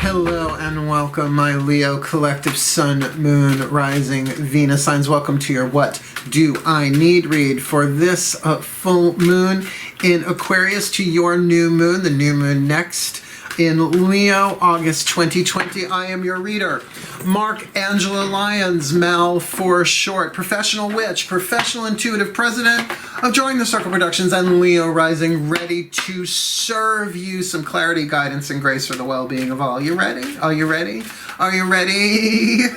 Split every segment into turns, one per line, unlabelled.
Hello and welcome, my Leo collective Sun, Moon, Rising, Venus signs. Welcome to your What Do I Need read for this full moon in Aquarius to your new moon, the new moon next in Leo, August 2020. I am your reader, Mark Angelo Lyons, Mal for short, professional witch, professional intuitive president of DrawingTheCircle Productions and Leo Rising, ready to serve you some clarity, guidance, and grace for the well-being of all. You ready? Are you ready? Are you ready?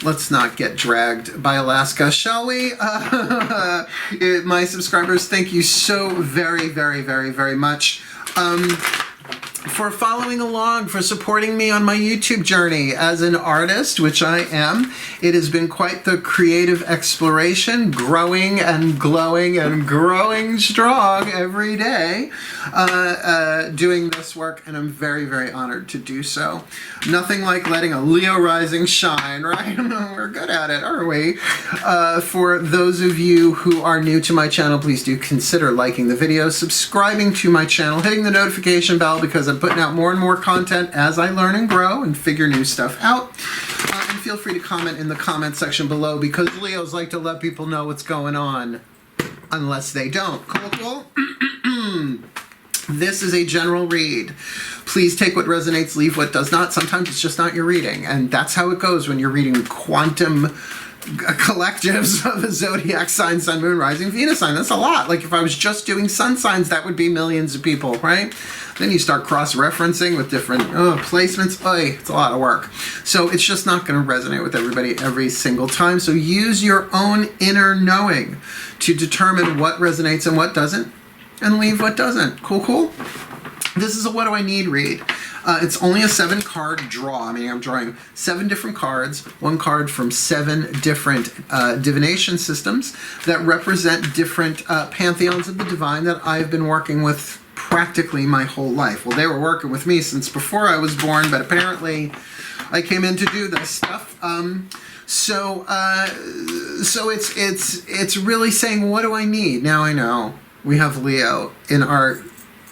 Let's not get dragged by Alaska, shall we? My subscribers, thank you so very, very, very, very much. For following along, for supporting me on my YouTube journey as an artist, which I am. It has been quite the creative exploration, growing and glowing and growing strong every day, doing this work, and I'm very, very honored to do so. Nothing like letting a Leo rising shine, right? We're good at it, aren't we? For those of you who are new to my channel, please do consider liking the video, subscribing to my channel, hitting the notification bell, because I'm putting out more and more content as I learn and grow and figure new stuff out. And feel free to comment in the comment section below, because Leos like to let people know what's going on, unless they don't. Cool? This is a general read. Please take what resonates, leave what does not. Sometimes it's just not your reading, and that's how it goes when you're reading quantum collectives of a zodiac sign, sun, moon, rising, Venus sign. That's a lot. Like if I was just doing sun signs, that would be millions of people, right? Then you start cross-referencing with different placements. It's a lot of work. So it's just not going to resonate with everybody every single time. So use your own inner knowing to determine what resonates and what doesn't, and leave what doesn't. Cool? This is a What Do I Need read. It's only a 7-card draw. I mean, I'm drawing 7 different cards, one card from 7 different divination systems that represent different pantheons of the divine that I've been working with practically my whole life. Well, they were working with me since before I was born, but apparently I came in to do this stuff. So it's really saying, what do I need? Now I know we have Leo in our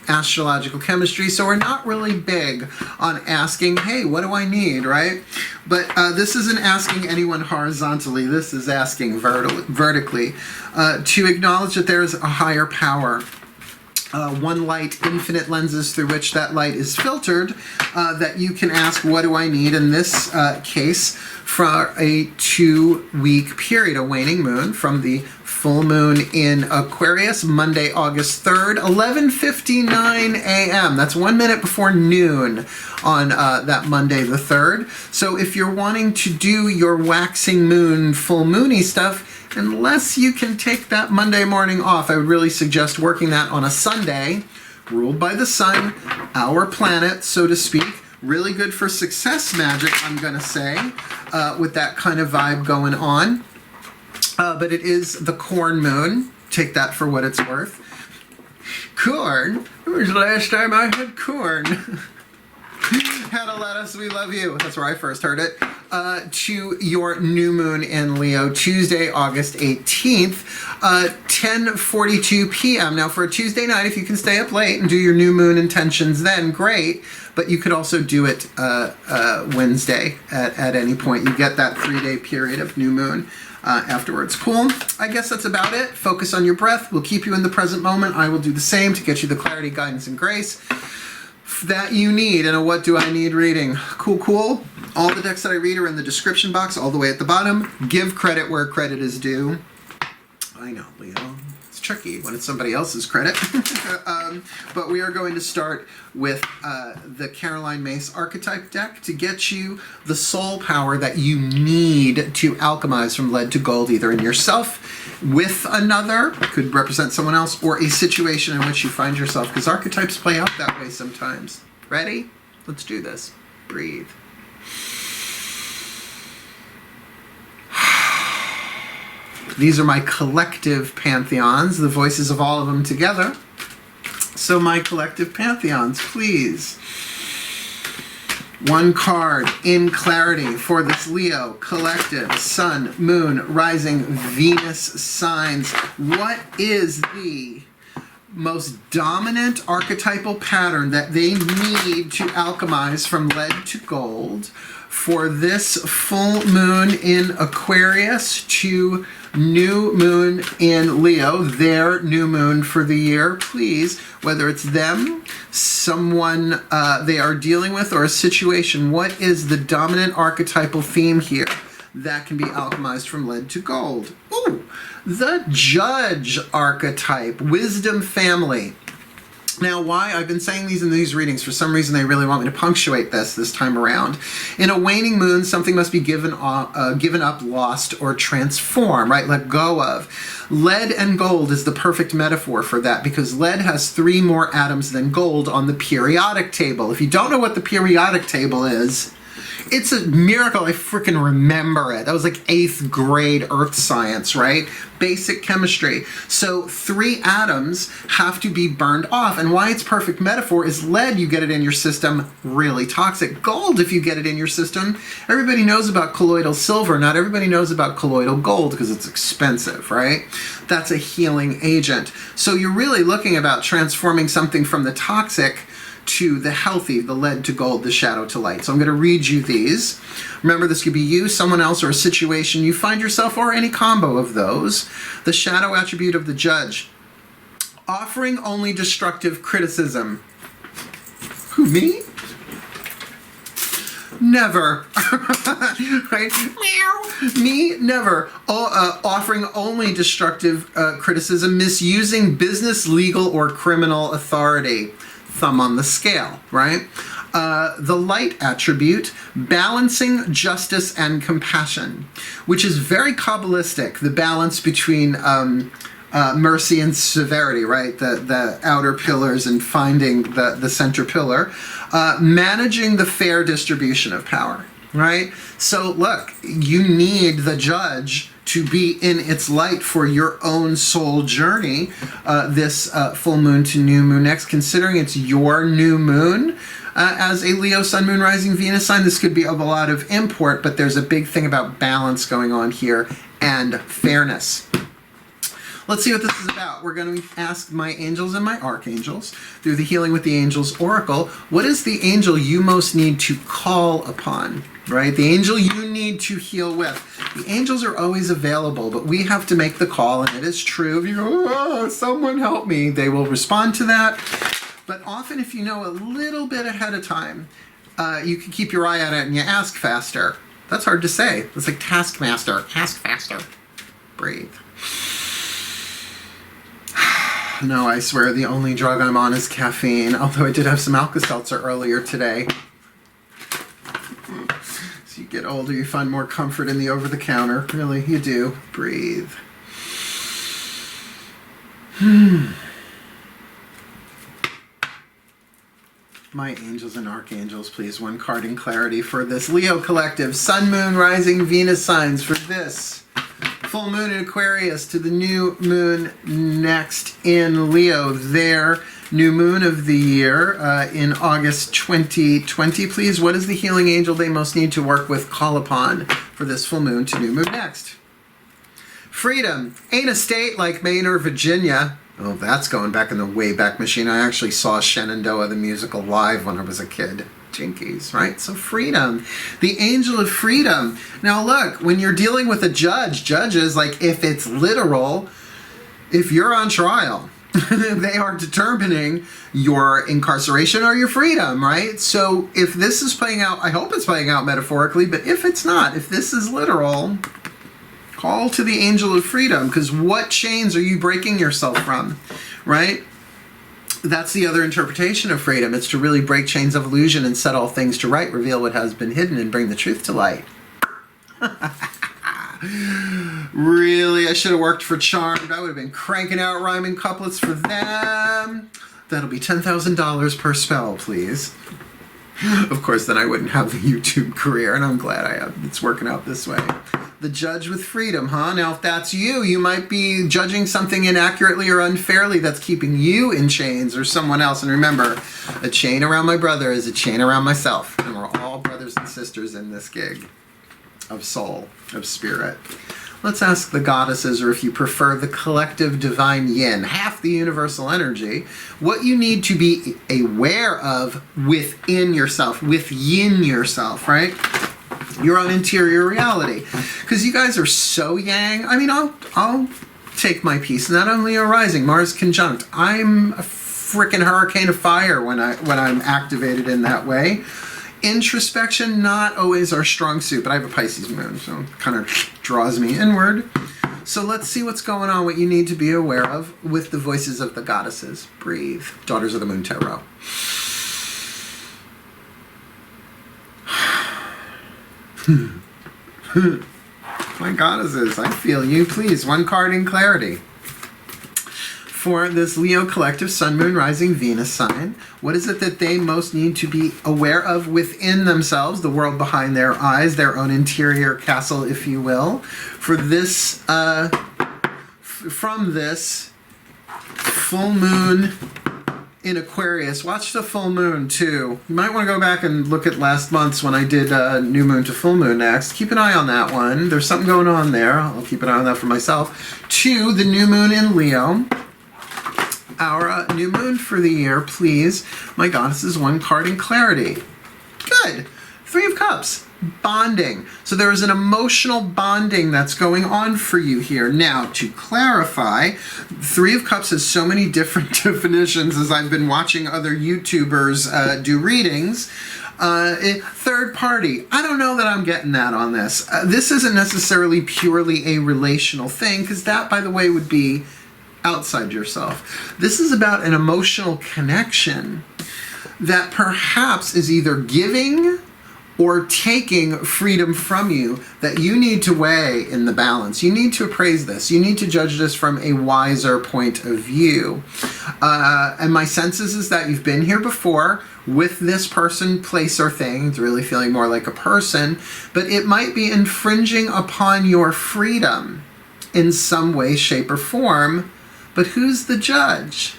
astrological chemistry, so we're not really big on asking, hey, what do I need, right? But this isn't asking anyone horizontally, this is asking vertically, to acknowledge that there is a higher power, one light, infinite lenses through which that light is filtered, that you can ask, what do I need, in this case, for a 2-week period, a waning moon from the full moon in Aquarius, Monday, August 3rd, 11:59 a.m. That's 1 minute before noon on that Monday the 3rd. So if you're wanting to do your waxing moon, full moony stuff, unless you can take that Monday morning off, I would really suggest working that on a Sunday, ruled by the sun, our planet, so to speak. Really good for success magic, I'm going to say, with that kind of vibe going on. But it is the corn moon. Take that for what it's worth. Corn? When was the last time I had corn? Had a lettuce, we love you. That's where I first heard it. To your new moon in Leo, Tuesday, August 18th, 10:42 p.m. Now, for a Tuesday night, if you can stay up late and do your new moon intentions, then great. But you could also do it Wednesday at any point. You get that 3-day period of new moon afterwards. Cool. I guess that's about it. Focus on your breath. We'll keep you in the present moment. I will do the same to get you the clarity, guidance, and grace that you need in a What Do I Need reading. Cool. All the decks that I read are in the description box all the way at the bottom. Give credit where credit is due. I know, Leo. It's tricky when it's somebody else's credit. But we are going to start with the Caroline Mace archetype deck to get you the soul power that you need to alchemize from lead to gold, either in yourself, with another, could represent someone else, or a situation in which you find yourself, because archetypes play out that way sometimes. Ready? Let's do this. Breathe. These are my collective pantheons, the voices of all of them together. So my collective pantheons, please. One card in clarity for this Leo collective, sun, moon, rising, Venus signs. What is the most dominant archetypal pattern that they need to alchemize from lead to gold for this full moon in Aquarius to new moon in Leo, their new moon for the year. Please, whether it's them, someone they are dealing with, or a situation, what is the dominant archetypal theme here that can be alchemized from lead to gold? Ooh, the Judge archetype, wisdom family. Now, why? I've been saying these in these readings. For some reason, they really want me to punctuate this time around. In a waning moon, something must be given up, lost, or transformed, right? Let go of. Lead and gold is the perfect metaphor for that, because lead has 3 more atoms than gold on the periodic table. If you don't know what the periodic table is, it's a miracle I freaking remember it. That was like 8th grade earth science, right? Basic chemistry. So 3 atoms have to be burned off. And why it's perfect metaphor is lead, you get it in your system, really toxic. Gold, if you get it in your system, everybody knows about colloidal silver. Not everybody knows about colloidal gold because it's expensive, right? That's a healing agent. So you're really looking about transforming something from the toxic to the healthy, the lead to gold, the shadow to light. So I'm going to read you these. Remember, this could be you, someone else, or a situation you find yourself, or any combo of those. The shadow attribute of the Judge. Offering only destructive criticism. Who, me? Never. Right? Meow. Me? Never. Offering only destructive criticism, misusing business, legal, or criminal authority. Thumb on the scale, right? The light attribute, balancing justice and compassion, which is very Kabbalistic, the balance between mercy and severity, right? The outer pillars and finding the center pillar. Managing the fair distribution of power, right? So look, you need the Judge to be in its light for your own soul journey this full moon to new moon next. Considering it's your new moon as a Leo sun, moon, rising, Venus sign, this could be of a lot of import, but there's a big thing about balance going on here and fairness. Let's see what this is about. We're going to ask my angels and my archangels through the Healing with the Angels Oracle, what is the angel you most need to call upon, right? The angel you need to heal with. The angels are always available, but we have to make the call, and it is true. If you go, oh, someone help me, they will respond to that. But often if you know a little bit ahead of time, you can keep your eye on it and you ask faster. That's hard to say. It's like Taskmaster. Ask faster. Breathe. No, I swear the only drug I'm on is caffeine, although I did have some Alka-Seltzer earlier today. As you get older, you find more comfort in the over-the-counter. Really, you do. Breathe. My angels and archangels, please, one card in clarity for this Leo collective. Sun, Moon, Rising, Venus signs for this full moon in Aquarius to the new moon next in Leo. Their new moon of the year in August 2020. Please, what is the healing angel they most need to work with, call upon for this full moon to new moon next? Freedom. Ain't a state like Maine or Virginia. Oh, that's going back in the Wayback Machine. I actually saw Shenandoah the musical live when I was a kid. Jinkies, right? So freedom. The angel of freedom. Now look, when you're dealing with a judge, judges, like if it's literal, if you're on trial, they are determining your incarceration or your freedom, right? So if this is playing out, I hope it's playing out metaphorically, but if it's not, if this is literal, call to the angel of freedom, because what chains are you breaking yourself from, right? That's the other interpretation of freedom. It's to really break chains of illusion and set all things to right, reveal what has been hidden, and bring the truth to light. Really, I should have worked for Charmed. I would have been cranking out rhyming couplets for them. That'll be $10,000 per spell, please. Of course, then I wouldn't have the YouTube career, and I'm glad it's working out this way. The judge with freedom, huh? Now, if that's you, you might be judging something inaccurately or unfairly that's keeping you in chains or someone else. And remember, a chain around my brother is a chain around myself. And we're all brothers and sisters in this gig of soul, of spirit. let's ask the goddesses, or if you prefer, the collective divine yin, half the universal energy, what you need to be aware of within yourself, within yourself, right? Your own interior reality. Because you guys are so yang. I mean, I'll take my piece. Not only a rising, Mars conjunct. I'm a freaking hurricane of fire when I'm activated in that way. Introspection, not always our strong suit, but I have a Pisces moon, so it kind of draws me inward. So let's see what's going on, what you need to be aware of with the voices of the goddesses. Breathe. Daughters of the Moon Tarot. My goddesses, I feel you. Please, one card in clarity. For this Leo collective Sun, Moon, Rising, Venus sign, what is it that they most need to be aware of within themselves, the world behind their eyes, their own interior castle, if you will, for this, from this full moon in Aquarius? Watch the full moon too. You might want to go back and look at last month's when I did new moon to full moon next. Keep an eye on that one. There's something going on there. I'll keep an eye on that for myself. 2, the new moon in Leo. Our new moon for the year, please. My goddesses, one card in clarity. Good. 3 of Cups. Bonding. So there is an emotional bonding that's going on for you here. Now, to clarify, 3 of Cups has so many different definitions as I've been watching other YouTubers do readings. Third party. I don't know that I'm getting that on this. This isn't necessarily purely a relational thing, because that, by the way, would be outside yourself. This is about an emotional connection that perhaps is either giving or taking freedom from you that you need to weigh in the balance. You need to appraise this. You need to judge this from a wiser point of view. And my sense is that you've been here before with this person, place, or thing. It's really feeling more like a person, but it might be infringing upon your freedom in some way, shape, or form. But who's the judge?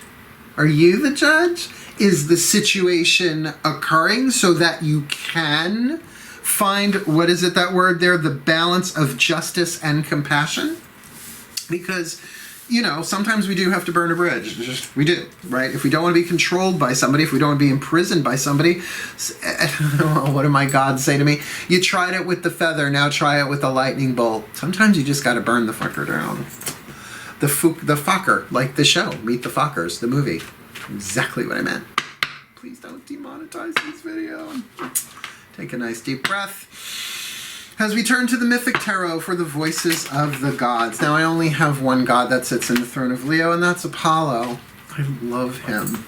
Are you the judge? Is the situation occurring so that you can find, what is it, that word there, the balance of justice and compassion? Because, you know, sometimes we do have to burn a bridge. We do, right? If we don't want to be controlled by somebody, if we don't want to be imprisoned by somebody, what did my God say to me? You tried it with the feather, now try it with the lightning bolt. Sometimes you just got to burn the fucker down. The fucker, like the show, Meet the Fockers, the movie. Exactly what I meant. Please don't demonetize this video. Take a nice deep breath. As we turn to the Mythic Tarot for the voices of the gods. Now, I only have one god that sits in the throne of Leo, and that's Apollo. I love him.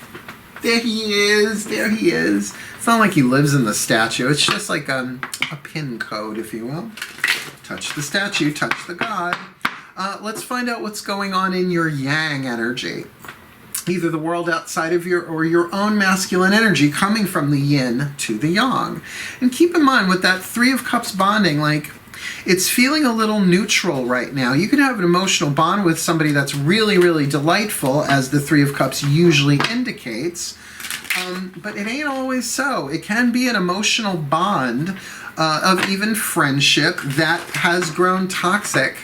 There he is. There he is. It's not like he lives in the statue. It's just like a pin code, if you will. Touch the statue, touch the god. Let's find out what's going on in your yang energy. Either the world outside of or your own masculine energy coming from the yin to the yang. And keep in mind with that 3 of Cups bonding, like, it's feeling a little neutral right now. You can have an emotional bond with somebody that's really, really delightful, as the 3 of Cups usually indicates. But it ain't always so. It can be an emotional bond of even friendship that has grown toxic.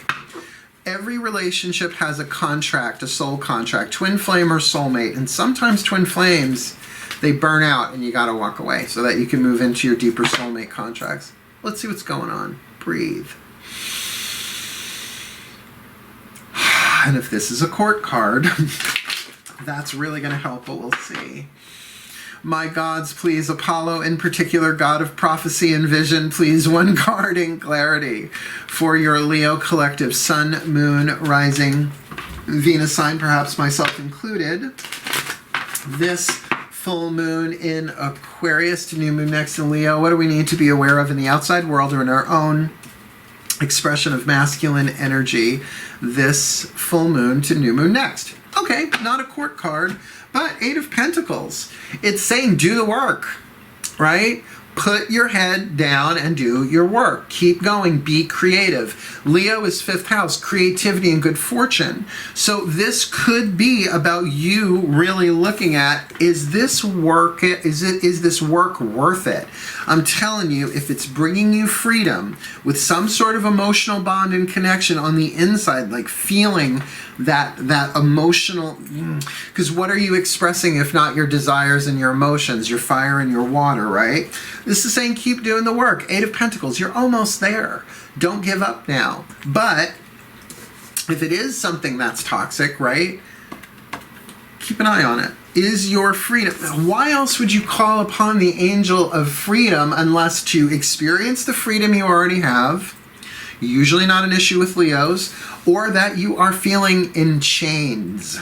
Every relationship has a contract, a soul contract, twin flame or soulmate. And sometimes twin flames, they burn out and you got to walk away so that you can move into your deeper soulmate contracts. Let's see what's going on. Breathe. And if this is a court card, that's really going to help, but we'll see. My gods, please, Apollo in particular, god of prophecy and vision, please, one card in clarity for your Leo collective, Sun, Moon, Rising, Venus sign, perhaps myself included. This full moon in Aquarius to new moon next in Leo. What do we need to be aware of in the outside world or in our own expression of masculine energy this full moon to new moon next? Okay, not a court card, but 8 of Pentacles. It's saying do the work, right? Put your head down and do your work. Keep going. Be creative. Leo is 5th house, creativity and good fortune. So this could be about you really looking at, is this work worth it? I'm telling you, if it's bringing you freedom with some sort of emotional bond and connection on the inside, like feeling that emotional, because what are you expressing if not your desires and your emotions, your fire and your water, right? This is saying keep doing the work. 8 of Pentacles, you're almost there. Don't give up now. But if it is something that's toxic, right, keep an eye on it. Is your freedom, why else would you call upon the angel of freedom unless to experience the freedom you already have, usually not an issue with Leos, or that you are feeling enchained,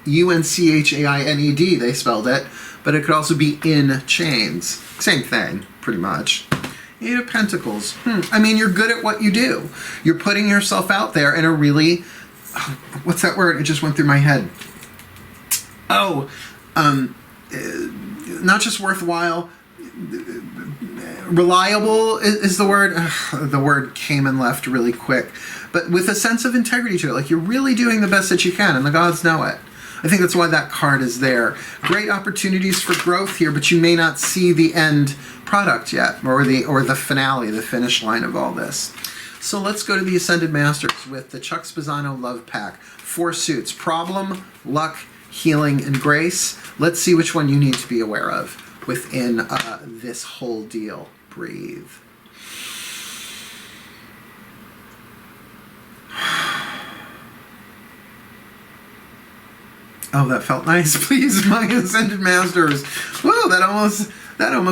U-N-C-H-A-I-N-E-D, they spelled it, but it could also be in chains. Same thing, pretty much. 8 of Pentacles. I mean, you're good at what you do. You're putting yourself out there in a really, what's that word? It just went through my head. Not just worthwhile, reliable is the word. The word came and left really quick. But with a sense of integrity to it, like you're really doing the best that you can, and the gods know it. I think that's why that card is there. Great opportunities for growth here, but you may not see the end product yet, or the finale, the finish line of all this. So let's go to the Ascended Masters with the Chuck Spezzano Love Pack. 4 suits: problem, luck, healing, and grace. Let's see which one you need to be aware of within this whole deal. Breathe. Oh, that felt nice. Please, my Ascended Masters. Whoa, that almost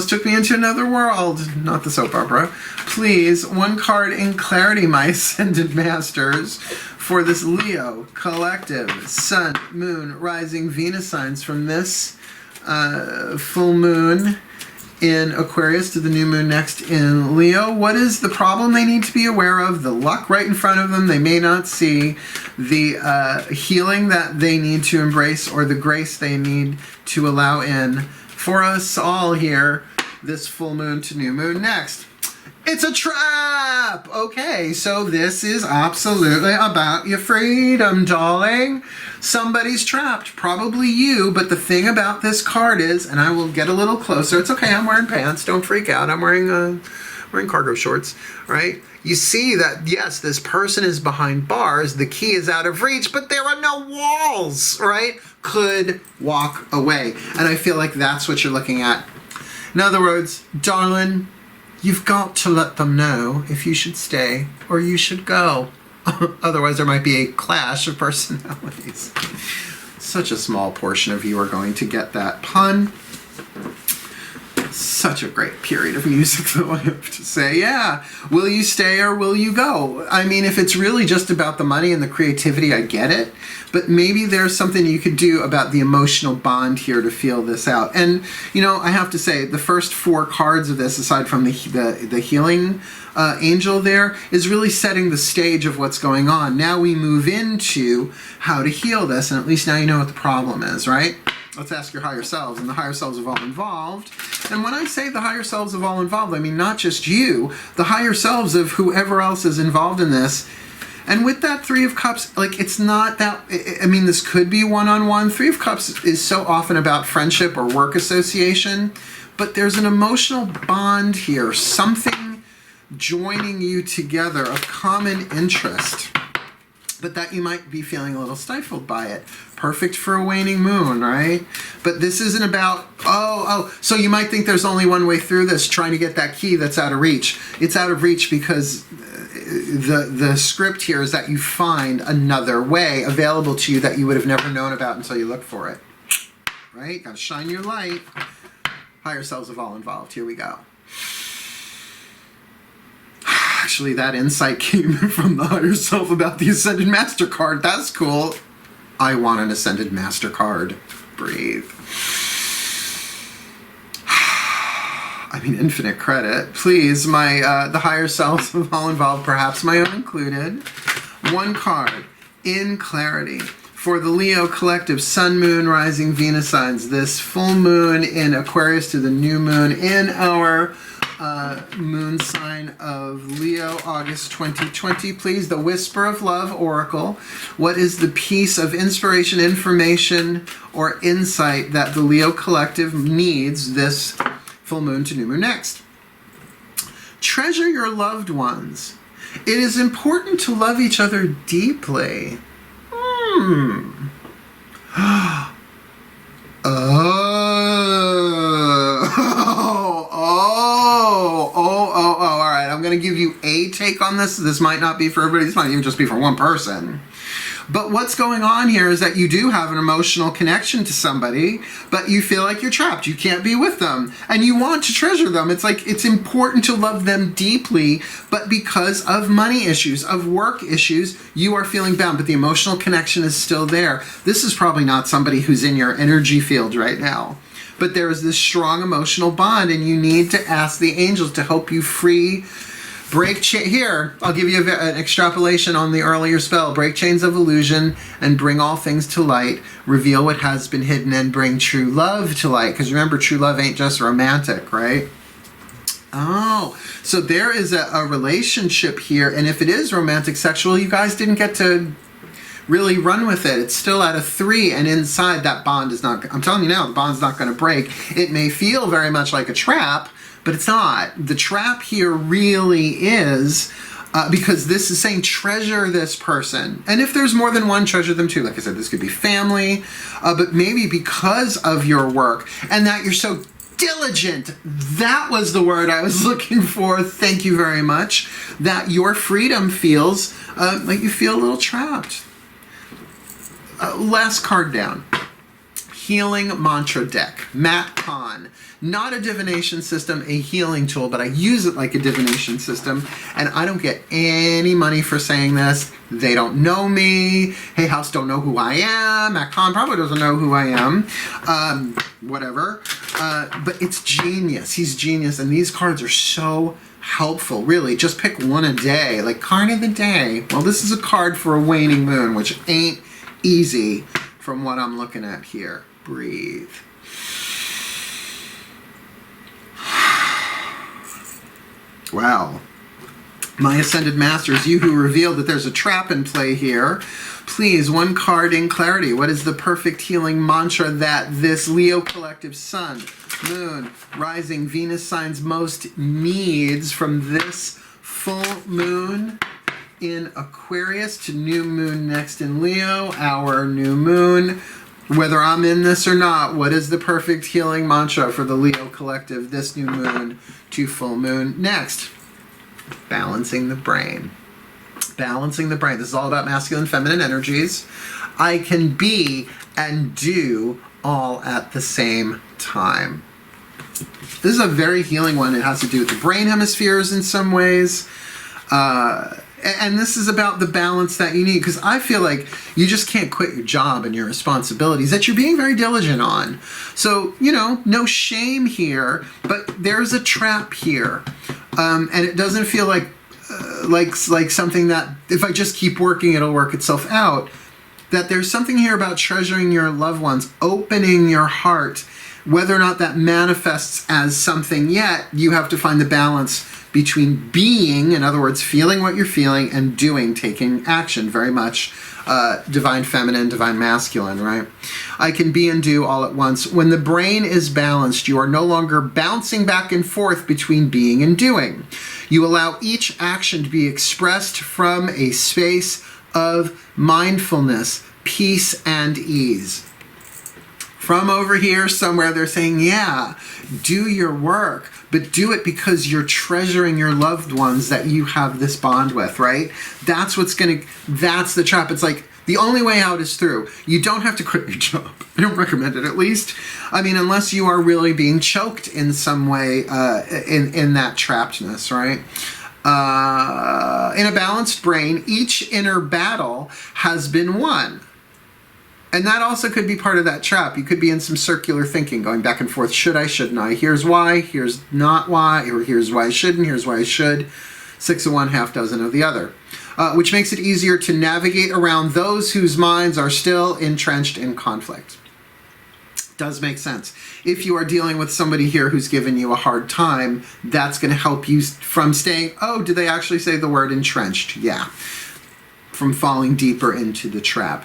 took me into another world. Not the soap opera. Please, 1 card in clarity, my Ascended Masters, for this Leo collective, Sun, Moon, Rising, Venus signs from this full moon in Aquarius to the new moon next in Leo. What is the problem they need to be aware of? The luck right in front of them they may not see. The healing that they need to embrace, or the grace they need to allow in. For us all here, this full moon to new moon next. It's a trap! Okay, so this is absolutely about your freedom, darling. Somebody's trapped, probably you, but the thing about this card is, and I will get a little closer, it's okay, I'm wearing pants, don't freak out, I'm wearing cargo shorts, right? You see that, yes, this person is behind bars, the key is out of reach, but there are no walls, right? Could walk away. And I feel like that's what you're looking at. In other words, darling, you've got to let them know if you should stay or you should go. Otherwise, there might be a clash of personalities. Such a small portion of you are going to get that pun. Such a great period of music, though, I have to say. Yeah. Will you stay or will you go? I mean, if it's really just about the money and the creativity, I get it. But maybe there's something you could do about the emotional bond here to feel this out. And, you know, I have to say, the first 4 cards of this, aside from the healing angel there, is really setting the stage of what's going on. Now we move into how to heal this, and at least now you know what the problem is, right? Let's ask your higher selves, and the higher selves of all involved. And when I say the higher selves of all involved, I mean not just you, the higher selves of whoever else is involved in this. And with that 3 of Cups, like, it's not that, I mean, this could be one-on-one. 3 of Cups is so often about friendship or work association, but there's an emotional bond here, something joining you together, a common interest, but that you might be feeling a little stifled by it. Perfect for a waning moon, right? But this isn't about, so you might think there's only one way through this, trying to get that key that's out of reach. It's out of reach because the script here is that you find another way available to you that you would have never known about until you look for it, right? Gotta shine your light. Higher selves of all involved. Here we go. Actually, that insight came from the higher self about the Ascended Master card. That's cool. I want an Ascended Master card. Breathe. I mean, infinite credit. Please, the higher selves of all involved, perhaps my own included. 1 card in clarity for the Leo collective Sun, Moon, Rising, Venus signs. This full moon in Aquarius to the new moon in our moon sign of Leo, August 2020. Please, the Whisper of Love Oracle. What is the piece of inspiration, information, or insight that the Leo collective needs this full moon to new moon next? Treasure your loved ones. It is important to love each other deeply. All right. I'm going to give you a take on this. This might not be for everybody. This might even just be for one person. But what's going on here is that you do have an emotional connection to somebody, but you feel like you're trapped. You can't be with them, and you want to treasure them. It's like it's important to love them deeply, but because of money issues, of work issues, you are feeling bound, but the emotional connection is still there. This is probably not somebody who's in your energy field right now, but there is this strong emotional bond, and you need to ask the angels to help you free. Here, I'll give you an extrapolation on the earlier spell. Break chains of illusion and bring all things to light. Reveal what has been hidden and bring true love to light. Because remember, true love ain't just romantic, right? Oh, so there is a relationship here. And if it is romantic, sexual, you guys didn't get to really run with it. It's still at a 3, and inside that bond is not, I'm telling you now, the bond's not going to break. It may feel very much like a trap, but it's not. The trap here really is, because this is saying treasure this person. And if there's more than one, treasure them too. Like I said, this could be family, but maybe because of your work and that you're so diligent. That was the word I was looking for. Thank you very much. That your freedom feels like you feel a little trapped. Last card down. Healing Mantra Deck. Matt Kahn. Not a divination system, a healing tool, but I use it like a divination system, and I don't get any money for saying this. They don't know me. Hey House don't know who I am. Matt Kahn probably doesn't know who I am. Whatever. But it's genius. He's genius, and these cards are so helpful. Really, just pick one a day. Like card of the day. Well, this is a card for a waning moon, which ain't easy from what I'm looking at here. Breathe. Wow. My Ascended Masters, you who revealed that there's a trap in play here, please, one card in clarity. What is the perfect healing mantra that this Leo collective Sun, Moon, Rising, Venus signs most needs from this full moon in Aquarius to new moon next in Leo, our new moon? Whether I'm in this or not, what is the perfect healing mantra for the Leo collective this new moon to full moon next? Balancing the brain. Balancing the brain. This is all about masculine and feminine energies. I can be and do all at the same time. This is a very healing one. It has to do with the brain hemispheres in some ways. And this is about the balance that you need, because I feel like you just can't quit your job and your responsibilities that you're being very diligent on. So, you know, no shame here, but there's a trap here. And it doesn't feel like something that if I just keep working, it'll work itself out. That there's something here about treasuring your loved ones, opening your heart. Whether or not that manifests as something yet, you have to find the balance between being, in other words, feeling what you're feeling, and doing, taking action. Very much divine feminine, divine masculine, right? I can be and do all at once. When the brain is balanced, you are no longer bouncing back and forth between being and doing. You allow each action to be expressed from a space of mindfulness, peace, and ease. From over here somewhere, they're saying, yeah, do your work, but do it because you're treasuring your loved ones that you have this bond with, right? That's the trap. It's like the only way out is through. You don't have to quit your job. I don't recommend it, at least. I mean, unless you are really being choked in some way in that trappedness, right? In a balanced brain, each inner battle has been won. And that also could be part of that trap. You could be in some circular thinking, going back and forth. Should I, shouldn't I? Here's why, here's not why, or here's why I shouldn't, here's why I should. 6 of one, half dozen of the other. Which makes it easier to navigate around those whose minds are still entrenched in conflict. Does make sense. If you are dealing with somebody here who's given you a hard time, that's going to help you from staying, oh, did they actually say the word entrenched? Yeah. From falling deeper into the trap.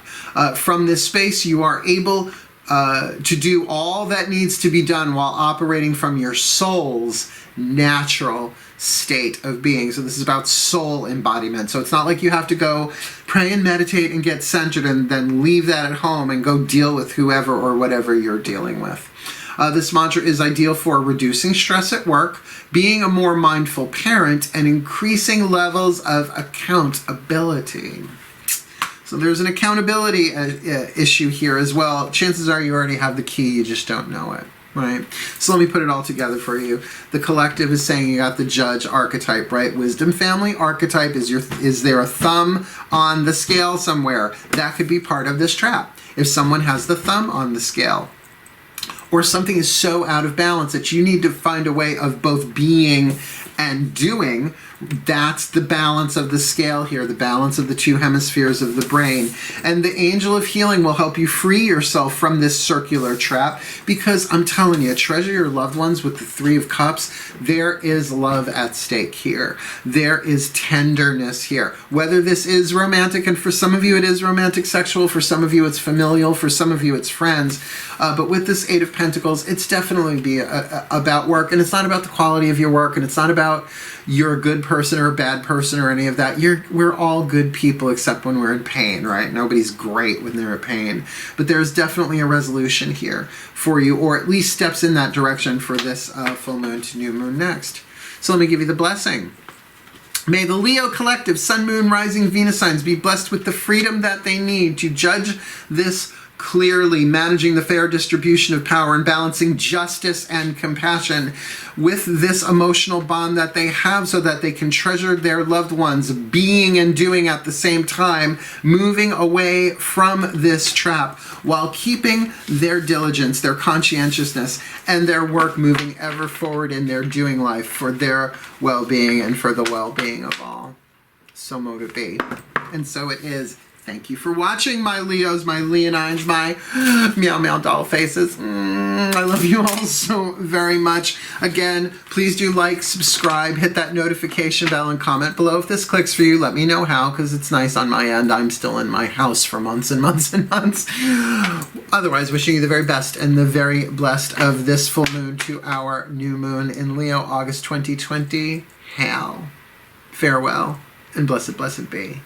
From this space, you are able to do all that needs to be done while operating from your soul's natural state of being. So this is about soul embodiment. So it's not like you have to go pray and meditate and get centered and then leave that at home and go deal with whoever or whatever you're dealing with. This mantra is ideal for reducing stress at work, being a more mindful parent, and increasing levels of accountability. So there's an accountability issue here as well. Chances are you already have the key, you just don't know it. Right? So let me put it all together for you. The collective is saying you got the judge archetype, right? Wisdom family archetype is there a thumb on the scale somewhere? That could be part of this trap. If someone has the thumb on the scale, or something is so out of balance that you need to find a way of both being and doing, that's the balance of the scale here, the balance of the two hemispheres of the brain. And the angel of healing will help you free yourself from this circular trap, because I'm telling you, treasure your loved ones with the 3 of Cups. There is love at stake here. There is tenderness here. Whether this is romantic, and for some of you it is romantic sexual, for some of you it's familial, for some of you it's friends. But with this 8 of Pentacles, it's definitely about work, and it's not about the quality of your work, and it's not about you're a good person or a bad person or any of that. We're all good people except when we're in pain, right? Nobody's great when they're in pain. But there's definitely a resolution here for you, or at least steps in that direction for this full moon to new moon next. So let me give you the blessing. May the Leo collective, Sun, Moon, Rising, Venus signs be blessed with the freedom that they need to judge this clearly, managing the fair distribution of power and balancing justice and compassion with this emotional bond that they have, so that they can treasure their loved ones, being and doing at the same time, moving away from this trap while keeping their diligence, their conscientiousness, and their work moving ever forward in their doing life for their well-being and for the well-being of all. So mote it be. And so it is. Thank you for watching, my Leos, my Leonines, my meow meow doll faces. I love you all so very much. Again, please do like, subscribe, hit that notification bell, and comment below if this clicks for you. Let me know how, because it's nice on my end. I'm still in my house for months and months and months. Otherwise, wishing you the very best and the very blessed of this full moon to our new moon in Leo, August 2020. Hail, farewell, and blessed, blessed be.